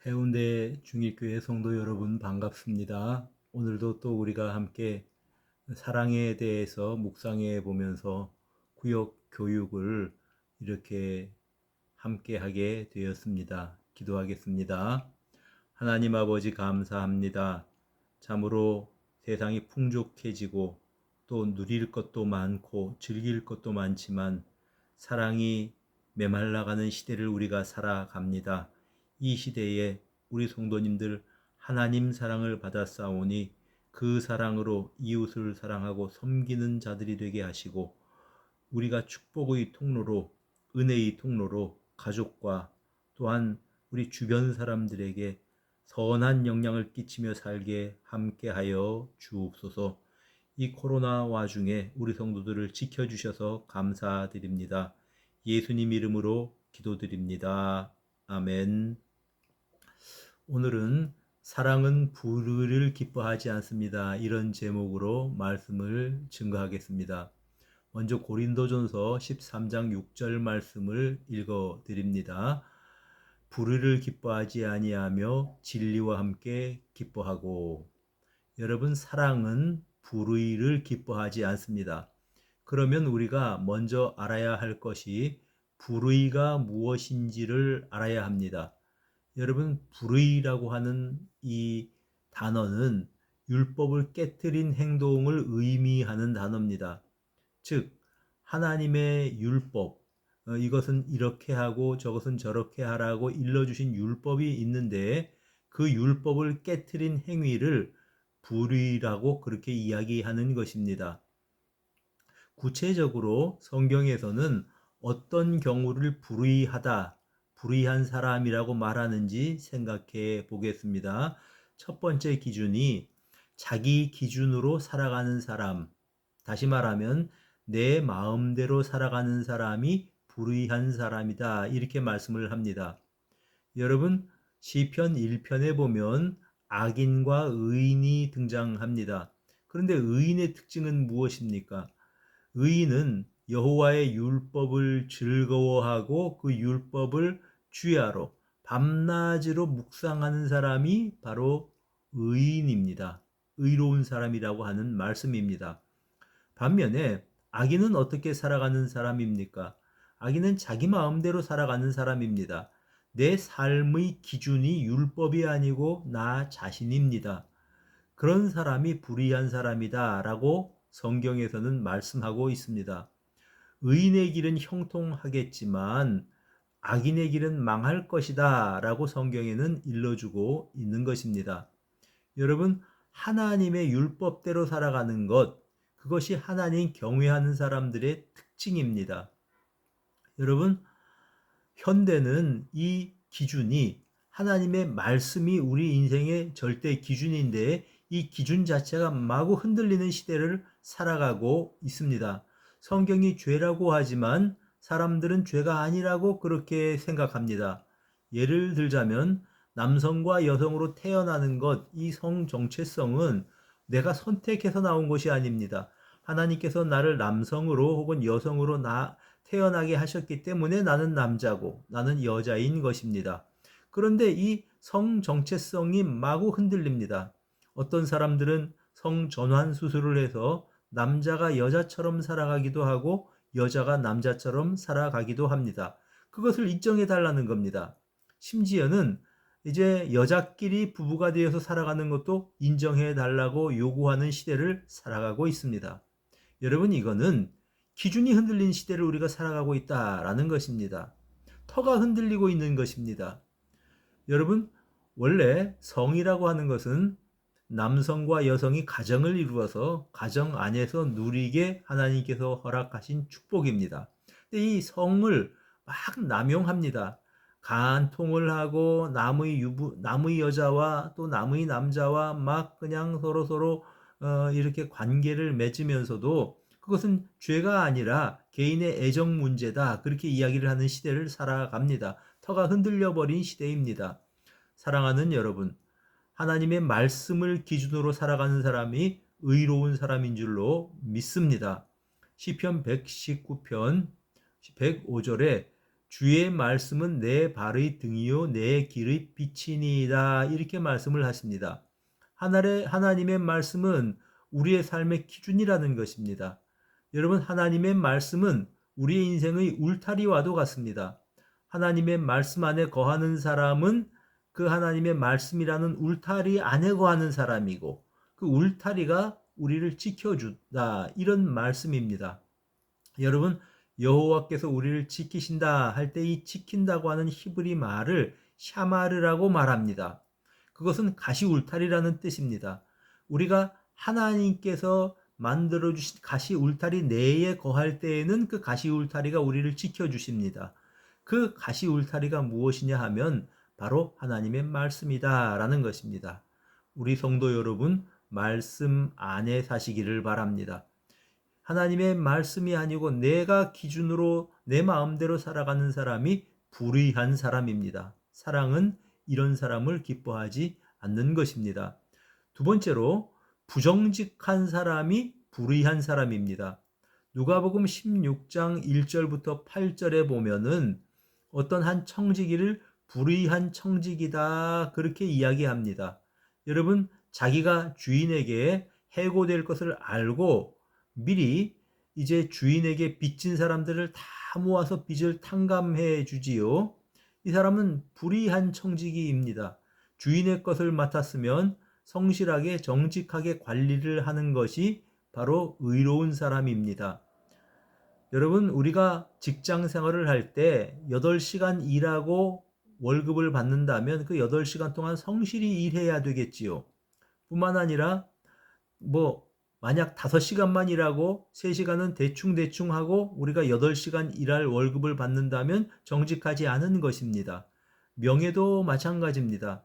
해운대 중립교회 성도 여러분 반갑습니다. 오늘도 또 우리가 함께 사랑에 대해서 묵상해 보면서 구역 교육을 이렇게 함께 하게 되었습니다. 기도하겠습니다. 하나님 아버지 감사합니다. 참으로 세상이 풍족해지고 또 누릴 것도 많고 즐길 것도 많지만 사랑이 메말라가는 시대를 우리가 살아갑니다. 이 시대에 우리 성도님들 하나님 사랑을 받았사오니 그 사랑으로 이웃을 사랑하고 섬기는 자들이 되게 하시고 우리가 축복의 통로로 은혜의 통로로 가족과 또한 우리 주변 사람들에게 선한 영향을 끼치며 살게 함께하여 주옵소서. 이 코로나 와중에 우리 성도들을 지켜주셔서 감사드립니다. 예수님 이름으로 기도드립니다. 아멘. 오늘은 사랑은 불의를 기뻐하지 않습니다. 이런 제목으로 말씀을 증거하겠습니다. 먼저 고린도전서 13장 6절 말씀을 읽어드립니다. 불의를 기뻐하지 아니하며 진리와 함께 기뻐하고. 여러분, 사랑은 불의를 기뻐하지 않습니다. 그러면 우리가 먼저 알아야 할 것이 불의가 무엇인지를 알아야 합니다. 여러분, 불의라고 하는 이 단어는 율법을 깨뜨린 행동을 의미하는 단어입니다. 즉, 하나님의 율법, 이것은 이렇게 하고 저것은 저렇게 하라고 일러주신 율법이 있는데 그 율법을 깨뜨린 행위를 불의라고 그렇게 이야기하는 것입니다. 구체적으로 성경에서는 어떤 경우를 불의하다, 불의한 사람이라고 말하는지 생각해 보겠습니다. 첫 번째 기준이 자기 기준으로 살아가는 사람, 다시 말하면 내 마음대로 살아가는 사람이 불의한 사람이다, 이렇게 말씀을 합니다. 여러분, 시편 1편에 보면 악인과 의인이 등장합니다. 그런데 의인의 특징은 무엇입니까? 의인은 여호와의 율법을 즐거워하고 그 율법을 주야로 밤낮으로 묵상하는 사람이 바로 의인입니다. 의로운 사람이라고 하는 말씀입니다. 반면에 악인은 어떻게 살아가는 사람입니까? 악인은 자기 마음대로 살아가는 사람입니다. 내 삶의 기준이 율법이 아니고 나 자신입니다. 그런 사람이 불의한 사람이다 라고 성경에서는 말씀하고 있습니다. 의인의 길은 형통하겠지만 악인의 길은 망할 것이다 라고 성경에는 일러주고 있는 것입니다. 여러분, 하나님의 율법대로 살아가는 것, 그것이 하나님 경외하는 사람들의 특징입니다. 여러분, 현대는 이 기준이 하나님의 말씀이 우리 인생의 절대 기준인데 이 기준 자체가 마구 흔들리는 시대를 살아가고 있습니다. 성경이 죄라고 하지만 사람들은 죄가 아니라고 그렇게 생각합니다. 예를 들자면 남성과 여성으로 태어나는 것, 이 성 정체성은 내가 선택해서 나온 것이 아닙니다. 하나님께서 나를 남성으로 혹은 여성으로 태어나게 하셨기 때문에 나는 남자고 나는 여자인 것입니다. 그런데 이 성 정체성이 마구 흔들립니다. 어떤 사람들은 성 전환 수술을 해서 남자가 여자처럼 살아가기도 하고 여자가 남자처럼 살아가기도 합니다. 그것을 인정해 달라는 겁니다. 심지어는 이제 여자끼리 부부가 되어서 살아가는 것도 인정해 달라고 요구하는 시대를 살아가고 있습니다. 여러분, 이거는 기준이 흔들린 시대를 우리가 살아가고 있다라는 것입니다. 터가 흔들리고 있는 것입니다. 여러분, 원래 성이라고 하는 것은 남성과 여성이 가정을 이루어서 가정 안에서 누리게 하나님께서 허락하신 축복입니다. 근데 이 성을 막 남용합니다. 간통을 하고 남의 여자와 또 남의 남자와 막 그냥 서로 이렇게 관계를 맺으면서도 그것은 죄가 아니라 개인의 애정 문제다, 그렇게 이야기를 하는 시대를 살아갑니다. 터가 흔들려 버린 시대입니다. 사랑하는 여러분, 하나님의 말씀을 기준으로 살아가는 사람이 의로운 사람인 줄로 믿습니다. 시편 119편 105절에 주의 말씀은 내 발의 등이요 내 길의 빛이니이다. 이렇게 말씀을 하십니다. 하나님의 말씀은 우리의 삶의 기준이라는 것입니다. 여러분, 하나님의 말씀은 우리의 인생의 울타리와도 같습니다. 하나님의 말씀 안에 거하는 사람은 그 하나님의 말씀이라는 울타리 안에 거하는 사람이고, 그 울타리가 우리를 지켜준다, 이런 말씀입니다. 여러분, 여호와께서 우리를 지키신다 할 때 이 지킨다고 하는 히브리 말을 샤마르라고 말합니다. 그것은 가시 울타리라는 뜻입니다. 우리가 하나님께서 만들어 주신 가시 울타리 내에 거할 때에는 그 가시 울타리가 우리를 지켜 주십니다. 그 가시 울타리가 무엇이냐 하면 바로 하나님의 말씀이다라는 것입니다. 우리 성도 여러분, 말씀 안에 사시기를 바랍니다. 하나님의 말씀이 아니고 내가 기준으로 내 마음대로 살아가는 사람이 불의한 사람입니다. 사랑은 이런 사람을 기뻐하지 않는 것입니다. 두 번째로, 부정직한 사람이 불의한 사람입니다. 누가복음 16장 1절부터 8절에 보면은 어떤 한 청지기를 불의한 청지기다, 그렇게 이야기합니다. 여러분, 자기가 주인에게 해고될 것을 알고 미리 이제 주인에게 빚진 사람들을 다 모아서 빚을 탕감해 주지요. 이 사람은 불의한 청지기입니다. 주인의 것을 맡았으면 성실하게 정직하게 관리를 하는 것이 바로 의로운 사람입니다. 여러분, 우리가 직장 생활을 할 때 8시간 일하고 월급을 받는다면 그 8시간 동안 성실히 일해야 되겠지요. 뿐만 아니라 만약 5시간만 일하고 3시간은 대충 하고 우리가 8시간 일할 월급을 받는다면 정직하지 않은 것입니다. 명예도 마찬가지입니다.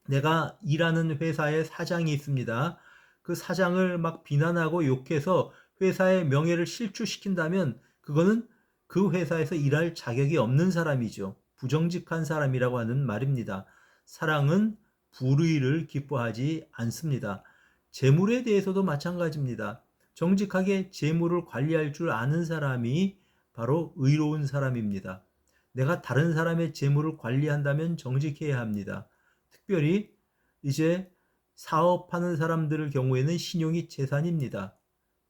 내가 일하는 회사에 사장이 있습니다. 그 사장을 막 비난하고 욕해서 회사의 명예를 실추시킨다면 그거는 그 회사에서 일할 자격이 없는 사람이죠. 부정직한 사람이라고 하는 말입니다. 사랑은 불의를 기뻐하지 않습니다. 재물에 대해서도 마찬가지입니다. 정직하게 재물을 관리할 줄 아는 사람이 바로 의로운 사람입니다. 내가 다른 사람의 재물을 관리한다면 정직해야 합니다. 특별히 이제 사업하는 사람들의 경우에는 신용이 재산입니다.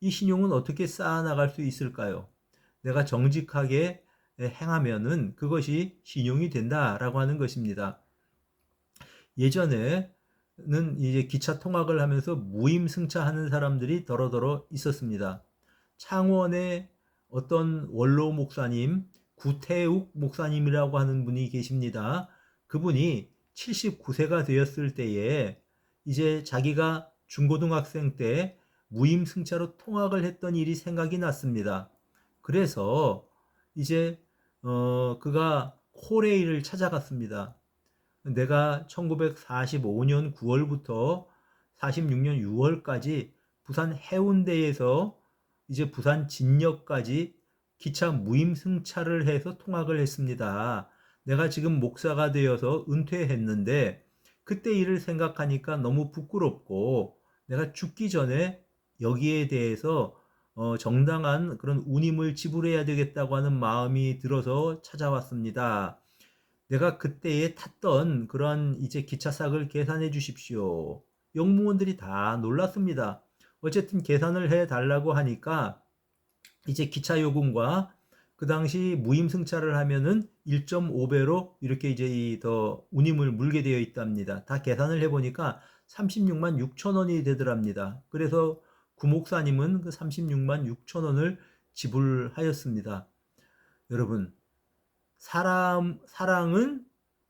이 신용은 어떻게 쌓아나갈 수 있을까요? 내가 정직하게 행하면은 그것이 신용이 된다라고 하는 것입니다. 예전에는 이제 기차 통학을 하면서 무임승차하는 사람들이 더러더러 있었습니다. 창원에 어떤 원로 목사님, 구태욱 목사님이라고 하는 분이 계십니다. 그분이 79세가 되었을 때에 이제 자기가 중고등학생 때 무임승차로 통학을 했던 일이 생각이 났습니다. 그래서 이제 그가 코레일을 찾아갔습니다. 내가 1945년 9월부터 46년 6월까지 부산 해운대에서 이제 부산 진역까지 기차 무임승차를 해서 통학을 했습니다. 내가 지금 목사가 되어서 은퇴했는데 그때 일을 생각하니까 너무 부끄럽고 내가 죽기 전에 여기에 대해서 정당한 그런 운임을 지불해야 되겠다고 하는 마음이 들어서 찾아왔습니다. 내가 그때에 탔던 그런 이제 기차싹을 계산해 주십시오. 영무원들이 다 놀랐습니다. 어쨌든 계산을 해 달라고 하니까 이제 기차 요금과 그 당시 무임승차를 하면은 1.5배로 이렇게 이제 더 운임을 물게 되어 있답니다. 다 계산을 해보니까 36만 6천 원이 되더랍니다. 그래서 구목사님은 그 36만 6천 원을 지불하였습니다. 여러분, 사랑은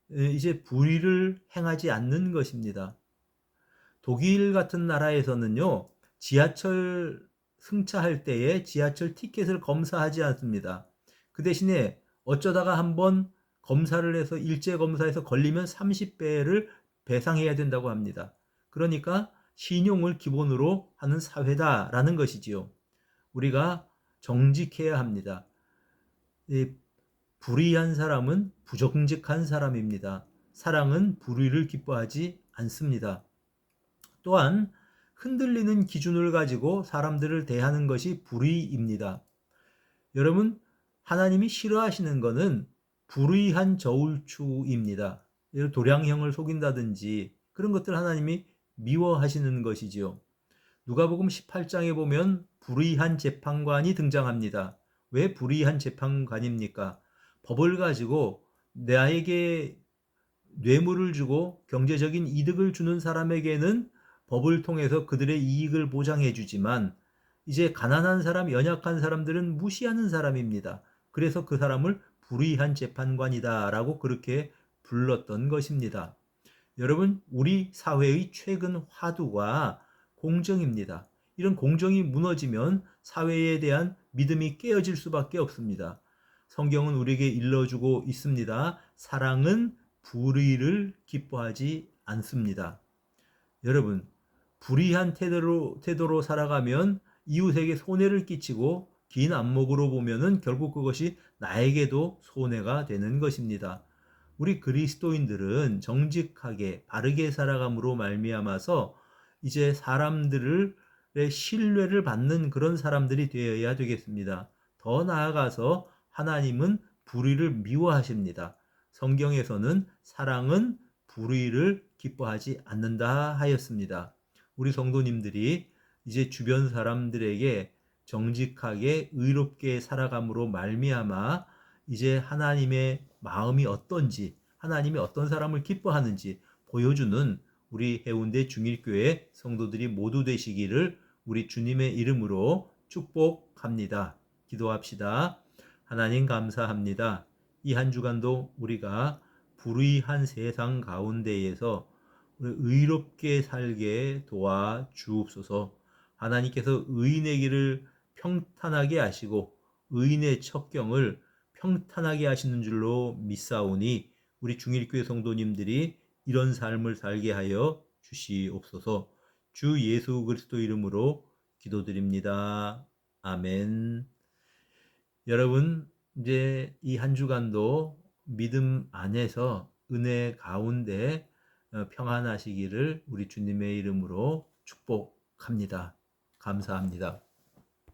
이제 불의를 행하지 않는 것입니다. 독일 같은 나라에서는요, 지하철 승차할 때에 지하철 티켓을 검사하지 않습니다. 그 대신에 어쩌다가 한번 검사를 해서 일제 검사에서 걸리면 30배를 배상해야 된다고 합니다. 그러니까 신용을 기본으로 하는 사회다라는 것이지요. 우리가 정직해야 합니다. 불의한 사람은 부정직한 사람입니다. 사랑은 불의를 기뻐하지 않습니다. 또한 흔들리는 기준을 가지고 사람들을 대하는 것이 불의입니다. 여러분, 하나님이 싫어하시는 것은 불의한 저울추입니다. 도량형을 속인다든지 그런 것들 하나님이 미워하시는 것이지요. 누가복음 18장에 보면 불의한 재판관이 등장합니다. 왜 불의한 재판관입니까? 법을 가지고 나에게 뇌물을 주고 경제적인 이득을 주는 사람에게는 법을 통해서 그들의 이익을 보장해 주지만 이제 가난한 사람, 연약한 사람들은 무시하는 사람입니다. 그래서 그 사람을 불의한 재판관이다라고 그렇게 불렀던 것입니다. 여러분, 우리 사회의 최근 화두가 공정입니다. 이런 공정이 무너지면 사회에 대한 믿음이 깨어질 수밖에 없습니다. 성경은 우리에게 일러주고 있습니다. 사랑은 불의를 기뻐하지 않습니다. 여러분, 불의한 태도로 살아가면 이웃에게 손해를 끼치고 긴 안목으로 보면은 결국 그것이 나에게도 손해가 되는 것입니다. 우리 그리스도인들은 정직하게 바르게 살아감으로 말미암아서 이제 사람들의 신뢰를 받는 그런 사람들이 되어야 되겠습니다. 더 나아가서 하나님은 불의를 미워하십니다. 성경에서는 사랑은 불의를 기뻐하지 않는다 하였습니다. 우리 성도님들이 이제 주변 사람들에게 정직하게 의롭게 살아감으로 말미암아 이제 하나님의 마음이 어떤지, 하나님이 어떤 사람을 기뻐하는지 보여주는 우리 해운대 중일교회 성도들이 모두 되시기를 우리 주님의 이름으로 축복합니다. 기도합시다. 하나님 감사합니다. 이 한 주간도 우리가 불의한 세상 가운데에서 의롭게 살게 도와 주옵소서. 하나님께서 의인의 길을 평탄하게 하시고 의인의 첩경을 평탄하게 하시는 줄로 믿사오니 우리 중일교회 성도님들이 이런 삶을 살게 하여 주시옵소서. 주 예수 그리스도 이름으로 기도드립니다. 아멘. 여러분, 이제 이 한 주간도 믿음 안에서 은혜 가운데 평안하시기를 우리 주님의 이름으로 축복합니다. 감사합니다.